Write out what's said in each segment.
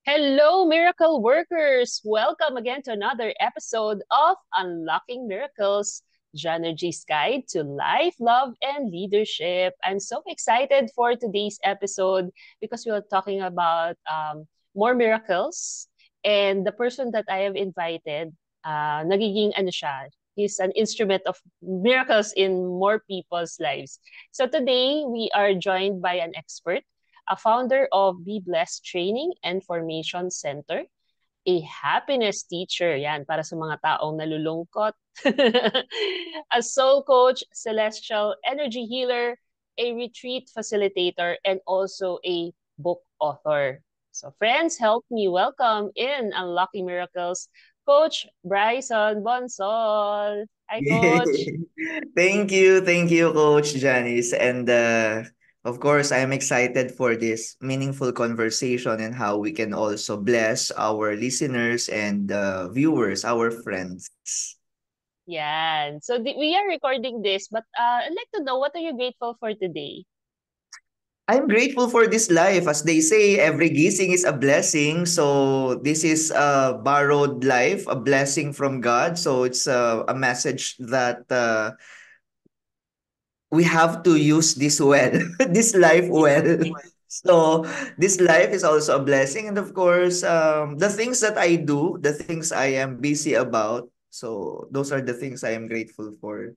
Hello, miracle workers! Welcome again to another episode of Unlocking Miracles, Janergy's Guide to Life, Love, and Leadership. I'm so excited for today's episode because we're talking about more miracles. And the person that I have invited, nagiging ano siya, he's an instrument of miracles in more people's lives. So today, we are joined by an expert, a founder of Be Blessed Training and Formation Center, a happiness teacher, yan, para sa mga taong nalulungkot, a soul coach, celestial energy healer, a retreat facilitator, and also a book author. So friends, help me welcome in Unlocking Miracles, Coach Bryson Bonsol. Hi, Coach. Thank you, Coach Janice. And of course, I'm excited for this meaningful conversation and how we can also bless our listeners and viewers, our friends. Yan. So we are recording this, but I'd like to know, what are you grateful for today? I'm grateful for this life. As they say, every gising is a blessing. So this is a borrowed life, a blessing from God. So it's a message that we have to use this well, this life well. So this life is also a blessing. And of course, the things that I do, the things I am busy about. So those are the things I am grateful for.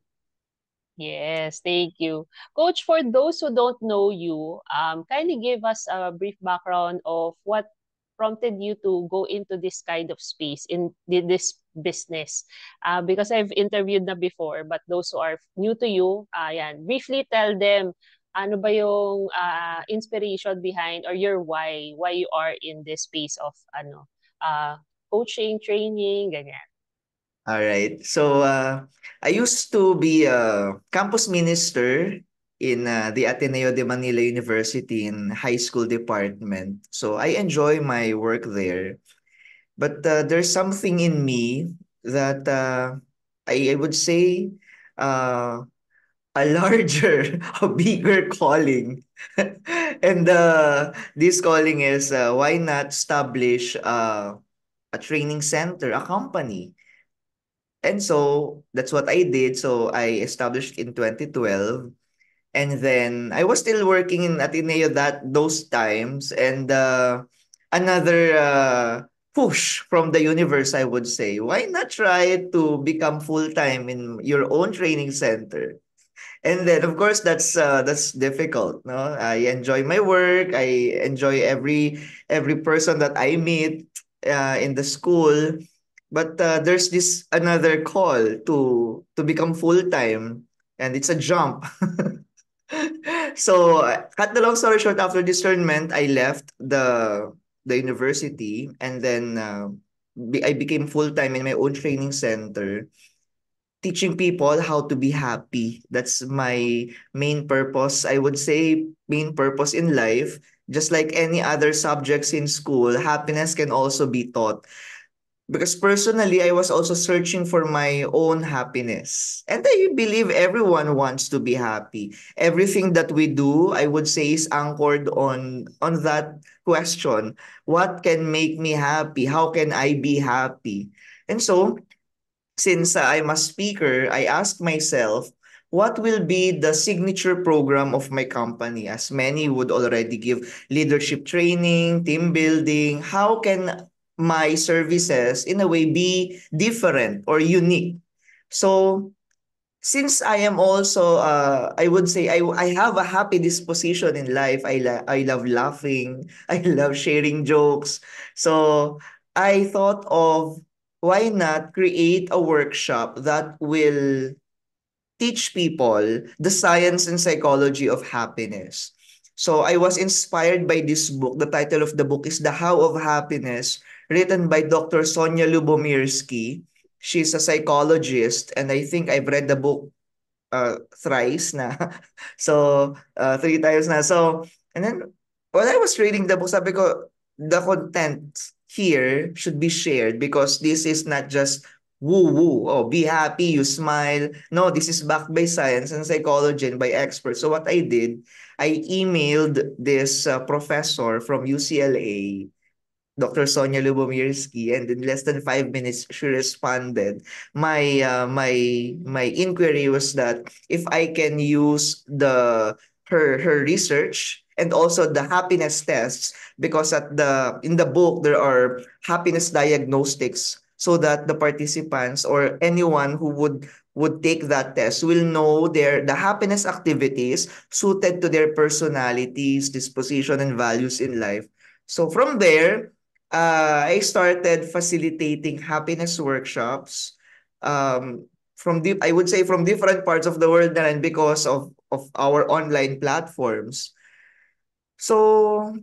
Yes, thank you. Coach, for those who don't know you, kindly give us a brief background of what prompted you to go into this kind of space in this business. Because I've interviewed na before, but those who are new to you, yan, briefly tell them ano ba yung inspiration behind or your why you are in this space of uh, coaching, training, ganyan. All right. So I used to be a campus minister in the Ateneo de Manila University in high school department. So I enjoy my work there. But there's something in me that I would say uh, a larger, a bigger calling. And this calling is why not establish a training center, a company. And so that's what I did. So I established in 2012. And then I was still working in Ateneo those times, and another push from the universe, I would say, why not try to become full time in your own training center? And then of course that's difficult. No, I enjoy my work. I enjoy every person that I meet in the school, but there's this another call to become full time, and it's a jump. So, cut the long story short, after discernment, I left the university, and then I became full time in my own training center, teaching people how to be happy. That's my main purpose. I would say main purpose in life. Just like any other subjects in school, happiness can also be taught. Because personally, I was also searching for my own happiness. And I believe everyone wants to be happy. Everything that we do, I would say, is anchored on that question. What can make me happy? How can I be happy? And so, since I'm a speaker, I asked myself, what will be the signature program of my company? As many would already give leadership training, team building. How can my services, in a way, be different or unique? So, since I am also, I would say, I have a happy disposition in life. I love laughing. I love sharing jokes. So I thought of why not create a workshop that will teach people the science and psychology of happiness. So I was inspired by this book. The title of the book is The How of Happiness, written by Dr. Sonia Lubomirsky. She's a psychologist, and I think I've read the book thrice na. So, three times na. So, and then, when I was reading the book, sabi ko, the content here should be shared because this is not just woo-woo. Oh, be happy, you smile. No, this is backed by science and psychology and by experts. So, what I did, I emailed this professor from UCLA Dr. Sonia Lubomirski, and in less than 5 minutes she responded. My inquiry was that if I can use the her research and also the happiness tests, because in the book there are happiness diagnostics, so that the participants or anyone who would take that test will know the happiness activities suited to their personalities, disposition, and values in life. So from there, I started facilitating happiness workshops, I would say from different parts of the world na rin because of our online platforms. So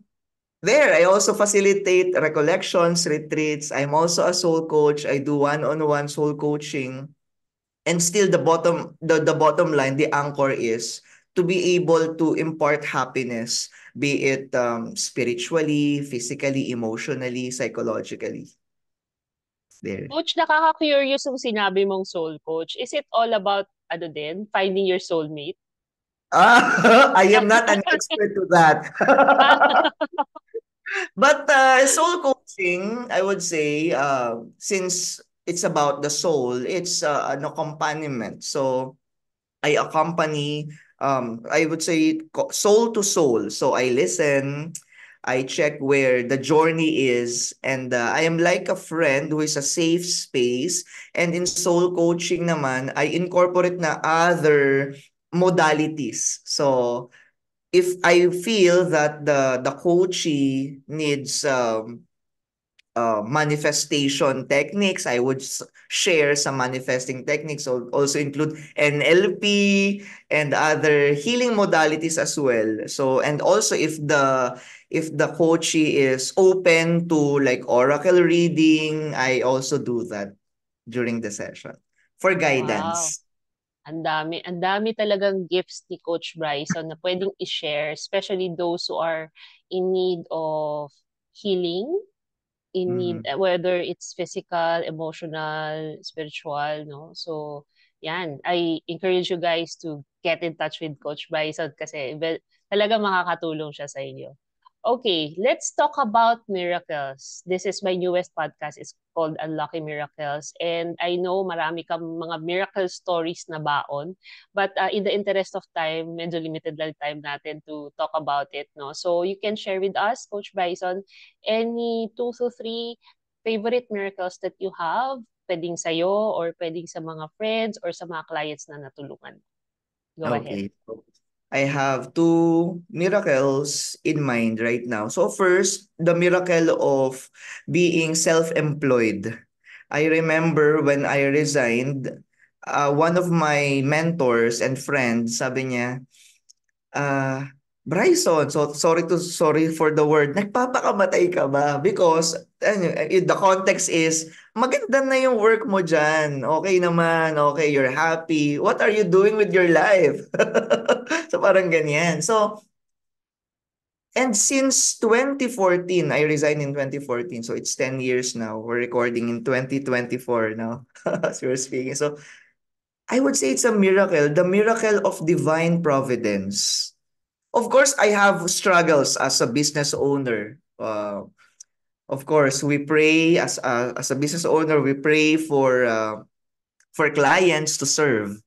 there, I also facilitate recollections, retreats. I'm also a soul coach. I do one-on-one soul coaching. And still the bottom line, the anchor is to be able to impart happiness, be it spiritually, physically, emotionally, psychologically. There. Coach, nakaka-curious yung sinabi mong soul coach. Is it all about, ano din, finding your soulmate? I am not an expert to that. But soul coaching, I would say, since it's about the soul, it's an accompaniment. So I accompany, I would say soul to soul. So I listen, I check where the journey is, and I am like a friend who is a safe space. And in soul coaching naman, I incorporate na other modalities. So if I feel that the coachee needs manifestation techniques, I would share some manifesting techniques. Also include NLP and other healing modalities as well. So, and also if the coachee is open to like oracle reading, I also do that during the session for Wow. guidance. Ang dami talagang gifts ni Coach Bryson na pwedeng i-share, especially those who are in need of healing, in need, Mhm. whether it's physical, emotional, spiritual, no? So, yan. I encourage you guys to get in touch with Coach Bryson kasi talaga makakatulong siya sa inyo. Okay, let's talk about miracles. This is my newest podcast. It's called Unlocking Miracles. And I know marami kang mga miracle stories na baon. But in the interest of time, medyo limited lang time natin to talk about it. No? So you can share with us, Coach Bryson, any 2 to 3 favorite miracles that you have, pwedeng sa'yo or pwedeng sa mga friends or sa mga clients na natulungan. Go ahead. Okay. So I have two miracles in mind right now. So first, the miracle of being self-employed. I remember when I resigned, one of my mentors and friends, sabi niya, ah, Bryson, so sorry for the word, nagpapakamatay ka ba? Because the context is, maganda na yung work mo dyan. Okay naman, okay, you're happy. What are you doing with your life? So parang ganyan. So, and since 2014, I resigned in 2014. So it's 10 years now. We're recording in 2024 now as we're speaking. So I would say it's a miracle, the miracle of divine providence. Of course, I have struggles as a business owner. Of course, we pray as a business owner. We pray for clients to serve.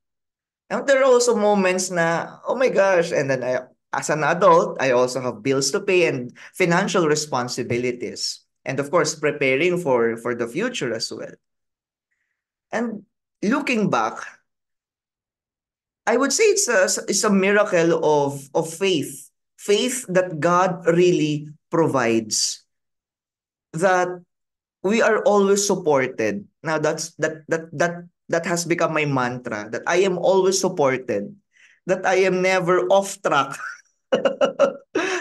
And there are also moments na, oh my gosh, and then as an adult, I also have bills to pay and financial responsibilities. And of course, preparing for the future as well. And looking back, I would say it's a miracle of faith. Faith that God really provides, that we are always supported. Now that has become my mantra, that I am always supported, that I am never off track.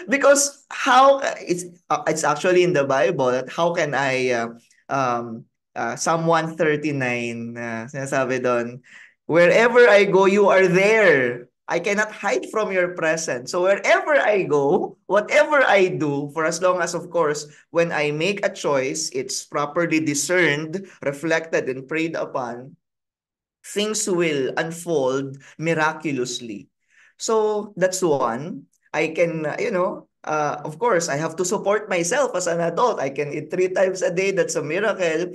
Because how it's actually in the Bible that how can I Psalm 139, sinasabi doon, wherever I go you are there. I cannot hide from your presence. So wherever I go, whatever I do, for as long as, of course, when I make a choice, it's properly discerned, reflected, and prayed upon, things will unfold miraculously. So that's one. I can, Of course, I have to support myself as an adult. I can eat 3 times a day. That's a miracle.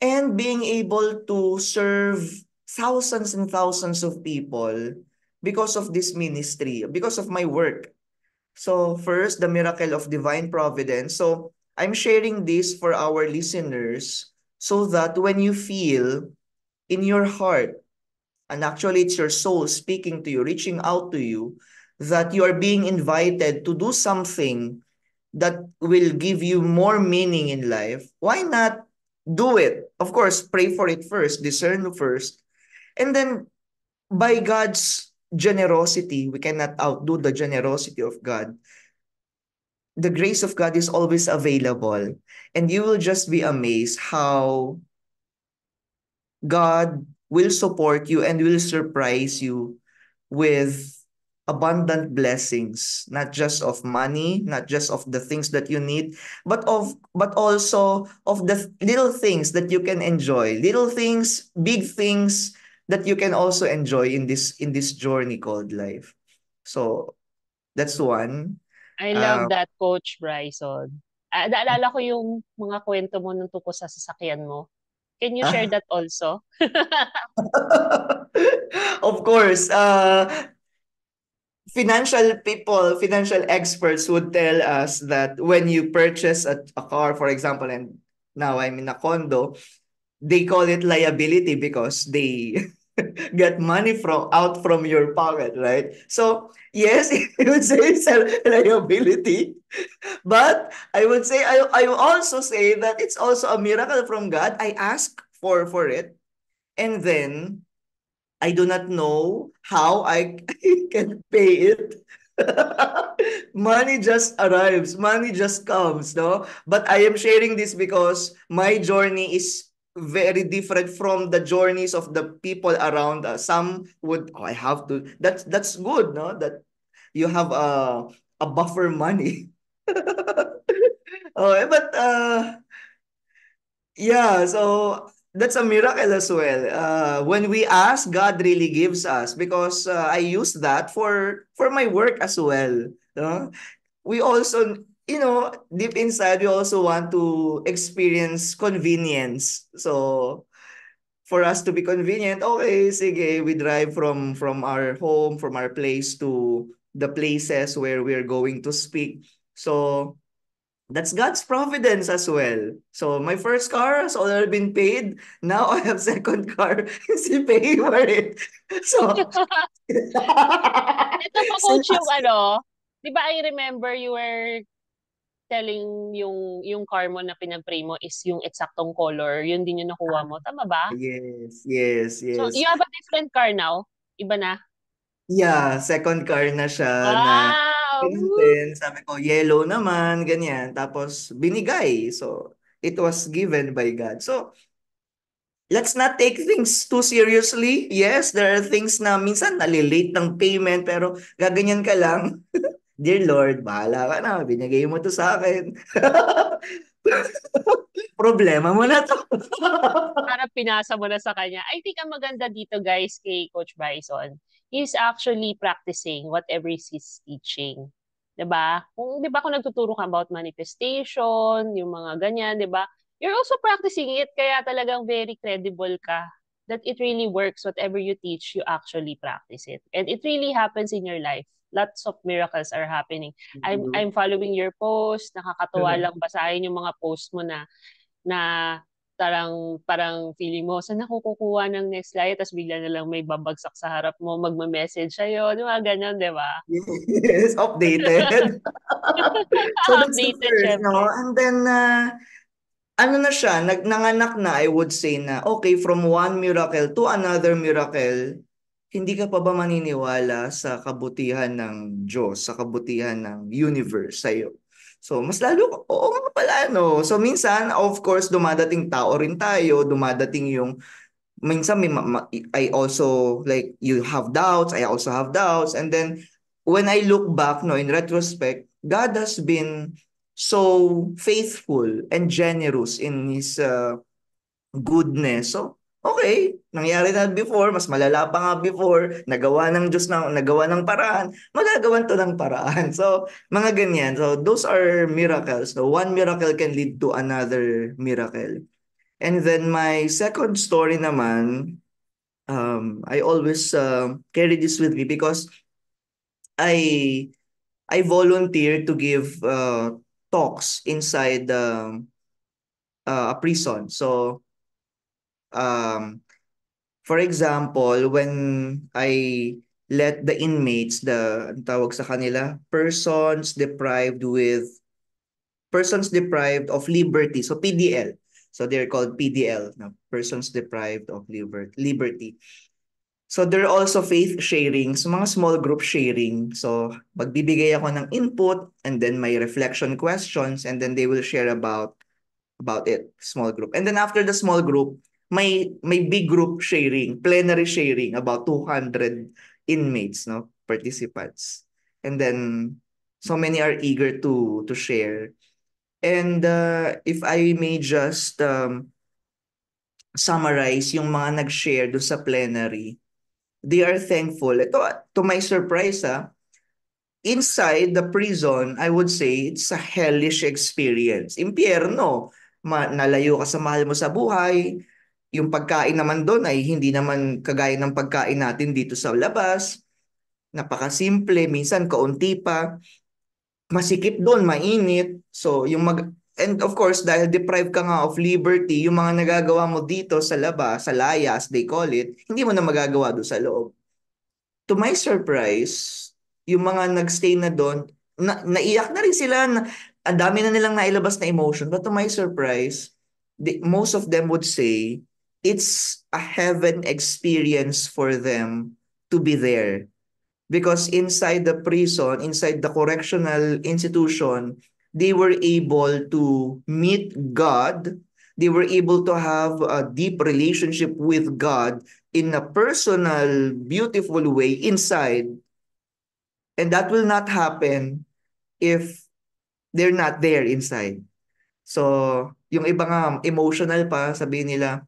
And being able to serve thousands and thousands of people because of this ministry, because of my work. So first, the miracle of divine providence. So I'm sharing this for our listeners so that when you feel in your heart, and actually it's your soul speaking to you, reaching out to you, that you are being invited to do something that will give you more meaning in life, why not do it? Of course, pray for it first, discern first, and then by God's generosity, we cannot outdo the generosity of God. The grace of God is always available, and you will just be amazed how God will support you and will surprise you with abundant blessings, not just of money, not just of the things that you need, but also of the little things that you can enjoy, little things, big things that you can also enjoy in this journey called life. So that's one. I love Um, that, Coach Bryson. Naalala ko yung mga kwento mo nung tungkol sa sasakyan mo. Can you share ah, that also? of course, financial people, financial experts would tell us that when you purchase a car, for example, and now I'm in a condo, they call it liability because they get money from out from your pocket, right? So yes, you would say it's a liability, but I will also say that it's also a miracle from God. I ask for it, and then I do not know how I can pay it. Money just arrives, money just comes, no? But I am sharing this because my journey is very different from the journeys of the people around us. Some would, oh, I have to. That's good, no? That you have a buffer money. Okay, but yeah, so that's a miracle as well. When we ask, God really gives us because I use that for my work as well. No? We also, deep inside, we also want to experience convenience. So for us to be convenient, okay, sige, we drive from our home, from our place to the places where we're going to speak. So that's God's providence as well. So my first car has already been paid. Now I have second car. Kasi pay for it. So, Ito pa, so Coach, yung ano, di ba I remember you were telling yung car mo na pinag-pray mo is yung eksaktong color, yun din yung nakuha mo. Tama ba? yes, yes, So, yes. you have a different car now? Iba na? Yeah, second car na siya na Wow! ganun Woo! din. Sabi ko, yellow naman, ganyan. Tapos binigay. So, it was given by God. So, let's not take things too seriously. Yes, there are things na minsan nalilate ng payment pero gaganyan ka lang. Dear Lord, bahala ka na. Binigay mo to sa akin. Problema mo na to. Parang pinasa mo na sa kanya. I think ang maganda dito, guys, kay Coach Bryson, is actually practicing whatever he's teaching. 'Di ba? Kung 'di ba kung nagtuturo ka about manifestation, yung mga ganyan, 'di ba? You're also practicing it kaya talagang very credible ka that it really works whatever you teach, you actually practice it. And it really happens in your life. Lots of miracles are happening. I'm following your post, nakakatuwa lang basahin yung mga post mo na parang feeling mo, saan ako kukuha ng next light? Tapos bigla na lang may babagsak sa harap mo, magma-message sa'yo. Di ba? Ganyan, di ba? Yes, updated. So that's the Updated, first, no? syempre. And then, ano na siya, nanganak na, I would say na, okay, from one miracle to another miracle, hindi ka pa ba maniniwala sa kabutihan ng Diyos, sa kabutihan ng universe sa'yo? So, mas lalo, oo nga pala, no? So, minsan, of course, dumadating tao rin tayo, dumadating yung minsan I also like you have doubts, I also have doubts, and then when I look back, no, in retrospect, God has been so faithful and generous in His goodness. So Okay, nangyari na before, mas malala pa nga before, nagawa ng Diyos na nagawa ng paraan, magagawan 'to ng paraan. So, mga ganyan. So, those are miracles. So, one miracle can lead to another miracle. And then my second story naman, I always carry this with me because I I volunteer to give talks inside a prison. So, um, for example, when I let the inmates, ang tawag sa kanila, persons deprived of liberty. So PDL. So they're called PDL, no? Persons deprived of liberty. So there are also faith sharing, so mga small group sharing. So magbibigay ako ng input and then may reflection questions and then they will share about it, small group. And then after the small group, may big group sharing, plenary sharing, about 200 inmates, no, participants. And then so many are eager to share. And if I may just summarize yung mga nag-share do sa plenary, they are thankful. Ito, to my surprise, inside the prison, I would say it's a hellish experience. Impyerno. Nalayo ka sa mahal mo sa buhay. Yung pagkain naman doon ay hindi naman kagaya ng pagkain natin dito sa labas. Napakasimple, minsan kaunti pa. Masikip doon, mainit. So, and of course, dahil deprived ka nga of liberty, yung mga nagagawa mo dito sa labas, sa laya, as they call it, hindi mo na magagawa doon sa loob. To my surprise, yung mga nagstay na doon, naiyak na rin sila. Ang dami na nilang nailabas na emotion. But to my surprise, most of them would say it's a heaven experience for them to be there. Because inside the prison, inside the correctional institution, they were able to meet God. They were able to have a deep relationship with God in a personal, beautiful way inside. And that will not happen if they're not there inside. So, yung iba nga, emotional pa, sabihin nila,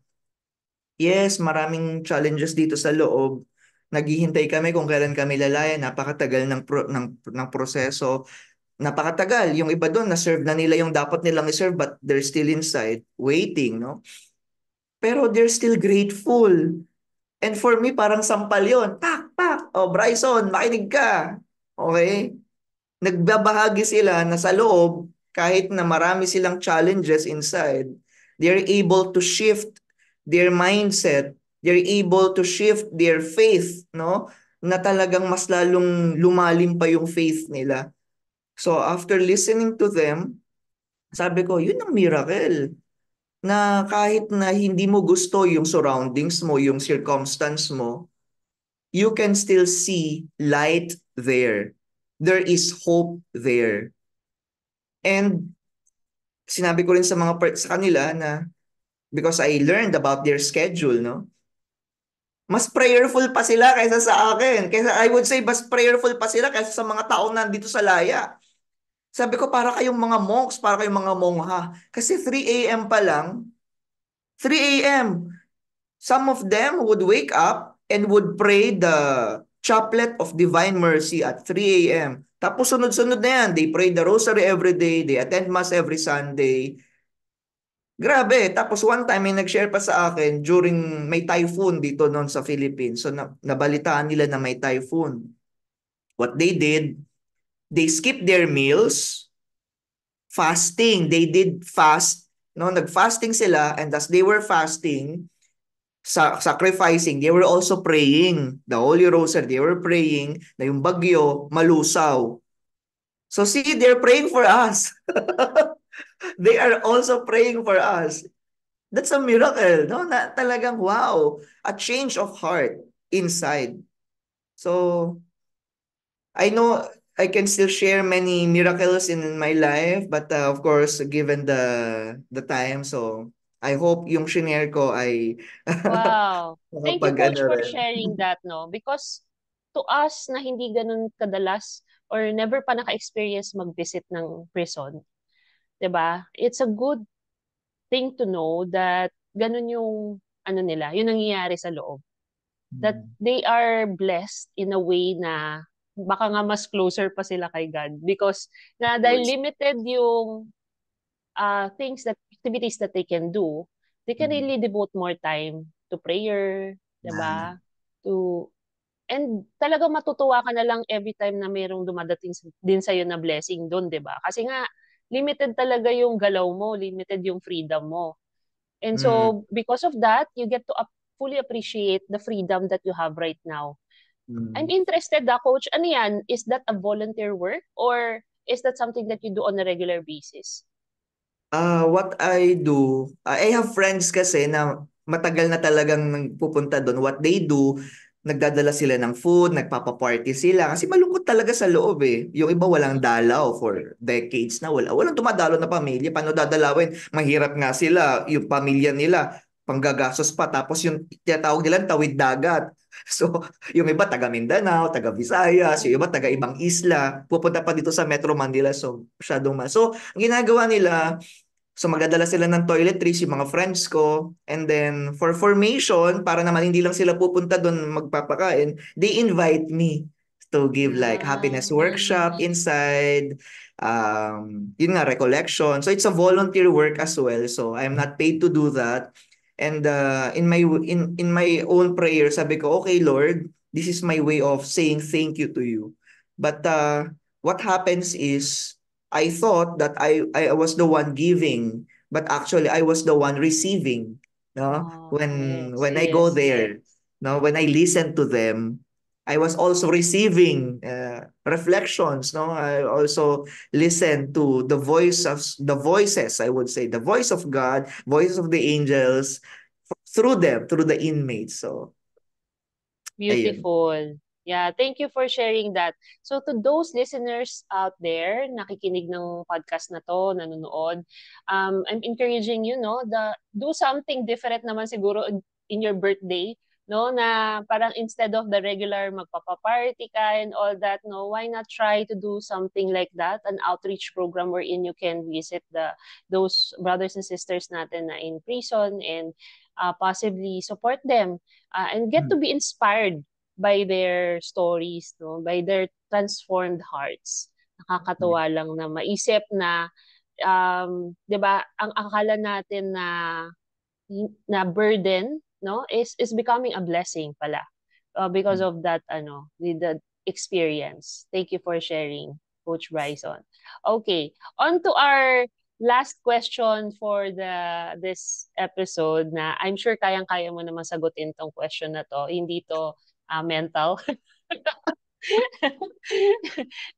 yes, maraming challenges dito sa loob. Naghihintay kami kung kailan kami lalaya. Napakatagal ng proseso. Napakatagal. Yung iba doon, na-serve na nila yung dapat nilang i-serve but they're still inside waiting, no? Pero they're still grateful. And for me, parang sampal yun. Pak, pak. Oh, Bryson, makinig ka. Okay? Nagbabahagi sila na sa loob, kahit na marami silang challenges inside, they're able to shift their mindset, they're able to shift their faith, no? Na talagang mas lalong lumalim pa yung faith nila. So after listening to them, sabi ko, yun ang miracle. Na kahit na hindi mo gusto yung surroundings mo, yung circumstance mo, you can still see light there. There is hope there. And sinabi ko rin sa sa kanila na because I learned about their schedule, no? Mas prayerful pa sila kaysa sa akin. Kaysa I would say mas prayerful pa sila kaysa sa mga tao nandito sa laya. Sabi ko para kayong mga monks, para kayong mga mongha. Kasi 3 a.m. pa lang, 3 a.m. Some of them would wake up and would pray the chaplet of divine mercy at 3 a.m. Tapos sunod-sunod na yan. They pray the rosary every day. They attend mass every Sunday. Grabe. Tapos one time may nag-share pa sa akin during may typhoon dito noon sa Philippines. So nabalitaan nila na may typhoon. What they did, they skipped their meals, fasting. They did fast. No, nag-fasting sila and as they were fasting, sacrificing, they were also praying. The Holy Rosary, they were praying na yung bagyo malusaw. So see, they're praying for us. They are also praying for us. That's a miracle, no? Na talagang wow, a change of heart inside. So I know I can still share many miracles in my life, but of course, given the time, so I hope yung shinare ko ay Wow. Thank you, makapag ano Coach, for rin. sharing that, no? Because to us na hindi ganun kadalas or never pa naka-experience mag-visit ng prison, 'di ba? It's a good thing to know that ganun yung ano nila, yung nangyayari sa loob. That Mm. they are blessed in a way na baka nga mas closer pa sila kay God because na dahil Words. limited yung things that activities that they can do, they can Mm. really devote more time to prayer, 'di Yeah. ba? To and talagang matutuwa ka na lang every time na mayroong dumadating din sa'yo na blessing do'n, 'di ba? Kasi nga limited talaga yung galaw mo, limited yung freedom mo. And Mm. so because of that, you get to fully appreciate the freedom that you have right now. I'm Mm. interested, coach. Ano yan? Is that a volunteer work or is that something that you do on a regular basis? What I do, I have friends kasi na matagal na talagang pupunta doon. What they do, nagdadala sila ng food, nagpapa-party sila kasi malungkot talaga sa loob eh. Yung iba walang dalaw for decades na walang dumadalaw na pamilya. Paano dadalawin? Mahirap nga sila, yung pamilya nila, panggagastos pa. Tapos yung tinatawag nila tawid dagat. So, yung iba taga Mindanao, taga Visayas, yung iba taga Oh. ibang isla, pupunta pa dito sa Metro Manila. So, masyadong So, ang ginagawa nila, so magdadala sila ng toiletries, yung mga friends ko. And then for formation, para naman hindi lang sila pupunta doon magpapakain, they invite me to give like happiness workshop Ah. inside. Yun nga, recollection. So it's a volunteer work as well. So I'm not paid to do that. And in my own prayer, sabi ko, okay, Lord, this is my way of saying thank you to you. But what happens is I thought that I was the one giving, but actually I was the one receiving. No, Oh, yes, when I go yes. there, no, when I listen to them, I was also receiving reflections. No, I also listen to the voices. I would say the voice of God, voices of the angels through them, through the inmates. So, ayun. Beautiful. Yeah, thank you for sharing that. So to those listeners out there, nakikinig ng podcast na to, nanonood, I'm encouraging you, no, do something different naman siguro in your birthday, no, na parang instead of the regular magpapaparty ka and all that, no, why not try to do something like that, an outreach program wherein you can visit those brothers and sisters natin na in prison and possibly support them and get Hmm. to be inspired by their stories, no? By their transformed hearts. Yeah. Nakakatuwa lang na maisip na, 'di ba, ang akala natin na burden, no, is becoming a blessing pala because Hmm. of that, with the experience. Thank you for sharing, Coach Bryson. Okay, on to our last question for this episode na I'm sure kayang-kaya mo naman sagutin tong question na to. Hindi to mental.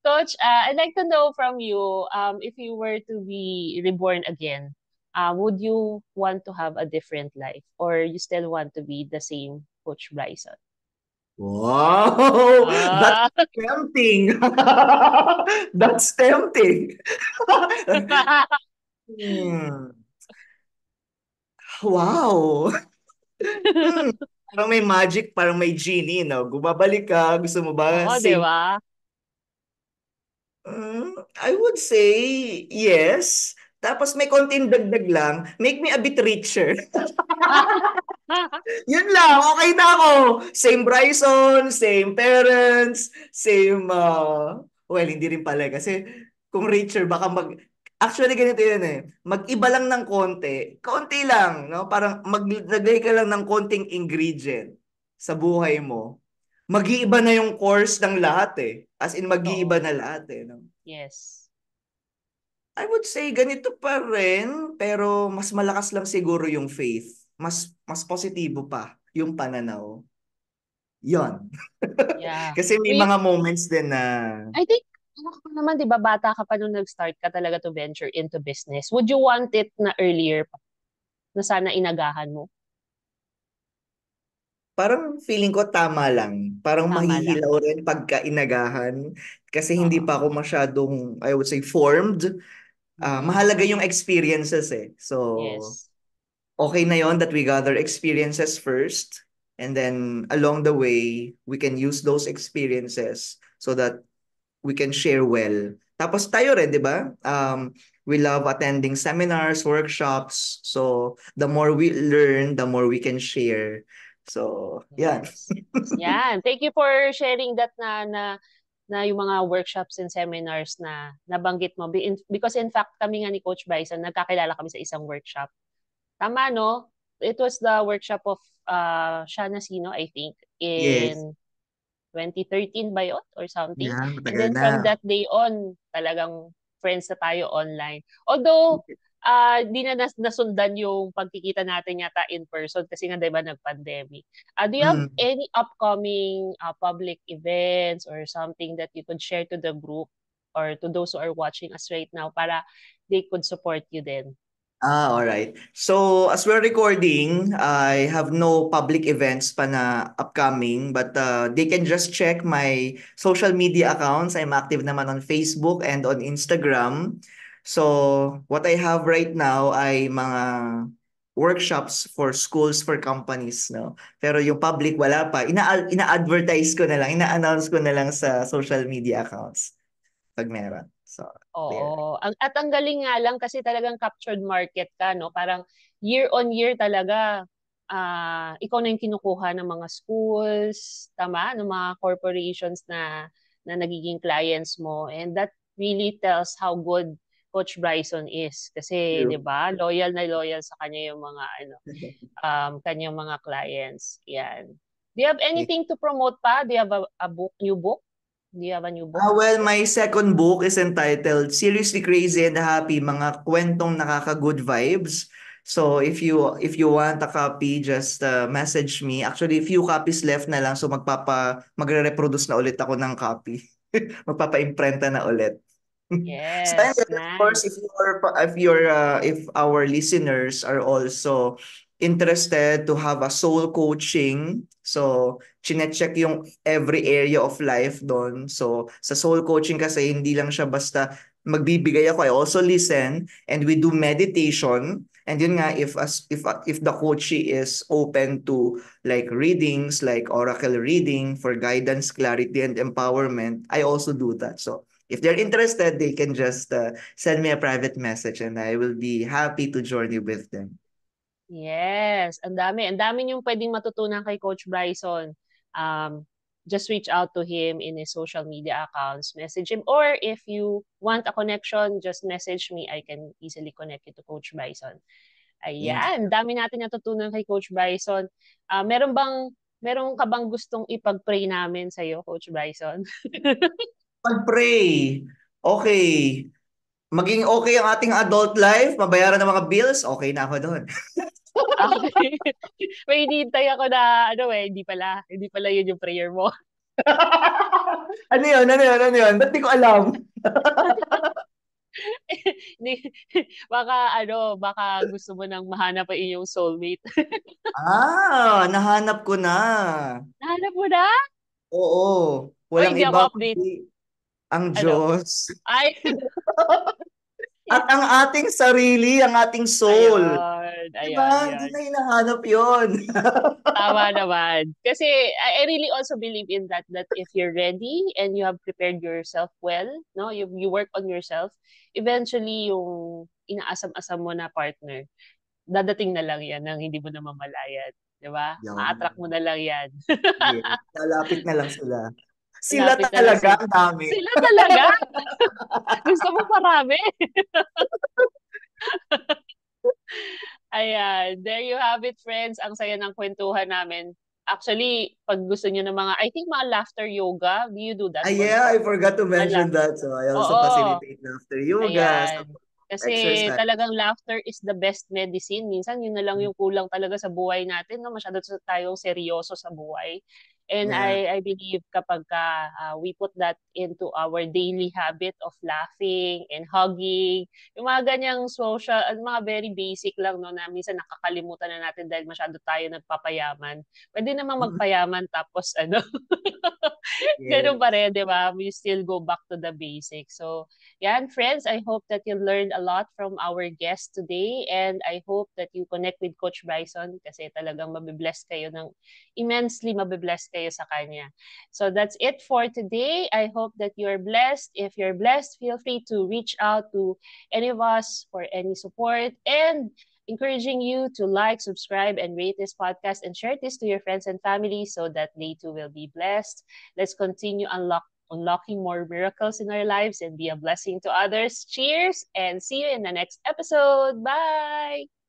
Coach, I'd like to know from you, if you were to be reborn again, would you want to have a different life or you still want to be the same Coach Bryson? Wow, that's Ah. tempting. That's tempting. Hmm. Wow. Hmm. Parang may magic, parang may genie, no? Gumabalik ka, gusto mo ba Oo, 'di same? ba? I would say yes. Tapos may konting dagdag lang, make me a bit richer. Yun lang, okay na ako. Same Bryson, same parents, same, well, hindi rin pala kasi kung richer, baka actually ganito yun eh, mag-iba lang ng konti lang, no? Parang maglagay ka lang ng konting ingredient sa buhay mo. Mag-iiba na yung course ng lahat eh. As in, mag-iiba Totoo. na lahat eh. No? Yes. I would say ganito pa rin, pero mas malakas lang siguro yung faith. Mas positibo pa yung pananaw. Yon. Yeah. Kasi may We mga moments din na I think ano ka pa naman 'di ba bata ka pa nung nag-start ka talaga to venture into business. Would you want it na earlier pa? Na sana inagahan mo? parang feeling ko tama lang. Parang Tama lang. mahihilaw rin pagka inagahan. Kasi hindi Oo. pa ako masyadong, I would say, formed. Mm. Mahalaga yung experiences eh. So, Yes. okay na yon that we gather experiences first. And then along the way, we can use those experiences so that we can share well. Tapos tayo rin, di ba? We love attending seminars, workshops. So the more we learn, the more we can share. So, yeah. Yes. Yan. Thank you for sharing that na yung mga workshops and seminars na nabanggit mo. Because in fact, kami nga ni Coach Bryson, nagkakilala kami sa isang workshop. Tama, no? It was the workshop of Shana Sino, I think, Yes. in 2013 ba yun or something. Yeah, And matagal then na. from that day on, talagang friends na tayo online. Although, di na nasundan yung pagkikita natin yata in person kasi nga 'di ba nag-pandemic. Do you have Mm. any upcoming public events or something that you could share to the group or to those who are watching us right now para they could support you then? All right. So, as we're recording, I have no public events pa na upcoming, but they can just check my social media accounts. I'm active naman on Facebook and on Instagram. So, what I have right now ay mga workshops for schools, for companies, no? Pero yung public, wala pa. Ina-advertise ko na lang, ina-announce ko na lang sa social media accounts pag meron. So, there. Oo. At ang galing nga lang kasi talagang captured market ka, no? Parang year on year talaga, ikaw na yung kinukuha ng mga schools, tama? Ng mga corporations na nagiging clients mo. And that really tells how good Coach Bryson is. Kasi, di True. ba, loyal na loyal sa kanya yung mga, kanyang mga clients. Yan. Do you have anything to promote pa? Do you have a book, new book? Do you have a new book? Well, my second book is entitled Seriously Crazy and Happy, mga kwentong nakaka-good vibes. So if you want a copy, just message me. Actually, few copies left na lang, so magre-reproduce na ulit ako ng copy. Magpapa-imprenta na ulit. So and Yes, then, of course, nice. if our listeners are also interested to have a soul coaching, so chine-check yung every area of life doon. So sa soul coaching kasi hindi lang siya basta magbibigay ako, I also listen and we do meditation. And yun nga, if the coachee is open to like readings, like oracle reading for guidance, clarity, and empowerment, I also do that. So if they're interested, they can just send me a private message and I will be happy to journey with them. Yes, ang dami. Ang dami niyong pwedeng matutunan kay Coach Bryson. Just reach out to him in his social media accounts, message him. Or if you want a connection, just message me. I can easily connect you to Coach Bryson. Thank you. Ayan, dami natin natutunan kay Coach Bryson. Meron ka bang gustong ipag-pray namin sa iyo, Coach Bryson? Pag-pray. Okay. Maging okay ang ating adult life, mabayaran ng mga bills, okay na ako doon. Okay. May hinihintay ako na, hindi pala yun yung prayer mo. Ano yun? Ano yun? Ano yun? Ba't di ko alam? Hindi- baka gusto mo nang mahanap ang iyong soulmate. Nahanap ko na. Nahanap mo na? Oo. Oy, Walang hindi ako iba update. kundi ang Ano? Diyos. Ay, At ang ating sarili, ang ating soul. ayun, ayan, Diba? Hindi yan. na hinahanap yun. Tama naman. Kasi I really also believe in that if you're ready and you have prepared yourself well, no, you work on yourself, eventually yung inaasam-asam mo na partner, dadating na lang yan nang hindi mo na mamalayan. Di ba? Ma-attract mo Yun. na lang yan. Yes. Lalapit na lang sila. Sila Malapit na lang talaga sila. ang dami. Sila talaga? Gusto mo parami? Ayan. There you have it, friends. Ang saya ng kwentuhan namin. Actually, pag gusto niyo ng mga, I think mga laughter yoga, do you do that Yeah, also? I forgot to Ala. mention that. So I also Oo. facilitate laughter yoga, Ayan. support Kasi exercise. talagang laughter is the best medicine. Minsan, yun na lang yung kulang talaga sa buhay natin. No? Masyado tayong seryoso sa buhay. And Yeah. I believe kapag we put that into our daily habit of laughing and hugging, yung mga ganyang social, mga very basic lang, no, na minsan nakakalimutan na natin dahil masyado tayo nagpapayaman. Pwede namang magpayaman tapos Ganun pa Yes. rin, di ba? We still go back to the basics. So, yan, friends, I hope that you learned a lot from our guest today and I hope that you connect with Coach Bryson kasi talagang mabibless kayo immensely mabibless kayo sa kanya. So, that's it for today. I hope that you're blessed. If you're blessed, feel free to reach out to any of us for any support and encouraging you to like, subscribe, and rate this podcast and share this to your friends and family so that they too will be blessed. Let's continue unlocking more miracles in our lives and be a blessing to others. Cheers and see you in the next episode. Bye.